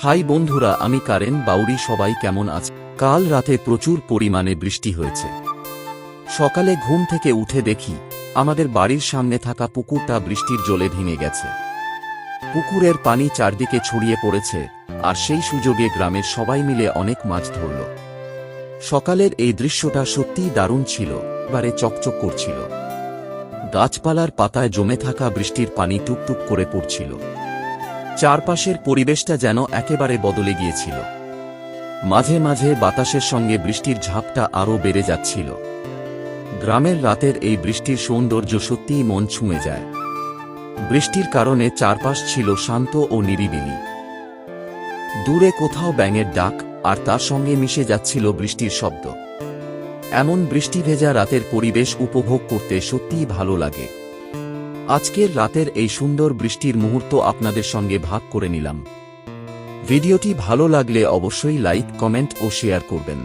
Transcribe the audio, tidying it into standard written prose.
High বন্ধুরা, আমি current Bauri. সবাই কেমন আছে? কাল রাতে প্রচুর পরিমাণে বৃষ্টি হয়েছে। সকালে ঘুম থেকে উঠে দেখি আমাদের বাড়ির সামনে থাকা পুকুরটা বৃষ্টির জলে ভেঙে গেছে। পুকুরের পানি চারদিকে ছড়িয়ে পড়েছে, আর সেই সুযোগে গ্রামের সবাই মিলে অনেক মাছ ধরল। সকালের এই দৃশ্যটা সত্যিই দারুণ ছিল, এবারে চকচক করছিল। গাছপালার পাতায় জমে থাকা বৃষ্টির পানি টুপটুপ করে পড়ছিল। চারপাশের পরিবেশটা যেন একেবারে বদলে গিয়েছিল। মাঝে মাঝে বাতাসের সঙ্গে বৃষ্টির ঝাপটা আরও বেড়ে যাচ্ছিল। গ্রামের রাতের এই বৃষ্টির সৌন্দর্য সত্যিই মন ছুঁয়ে যায়। বৃষ্টির কারণে চারপাশ ছিল শান্ত ও নিরিবিলি। দূরে কোথাও ব্যাঙের ডাক, আর তার সঙ্গে মিশে যাচ্ছিল বৃষ্টির শব্দ। এমন বৃষ্টি ভেজা রাতের পরিবেশ উপভোগ করতে সত্যিই ভালো লাগে। আজকের রাতের এই সুন্দর বৃষ্টির মুহূর্ত আপনাদের সঙ্গে ভাগ করে নিলাম। ভিডিওটি ভালো লাগলে অবশ্যই লাইক, কমেন্ট ও শেয়ার করবেন।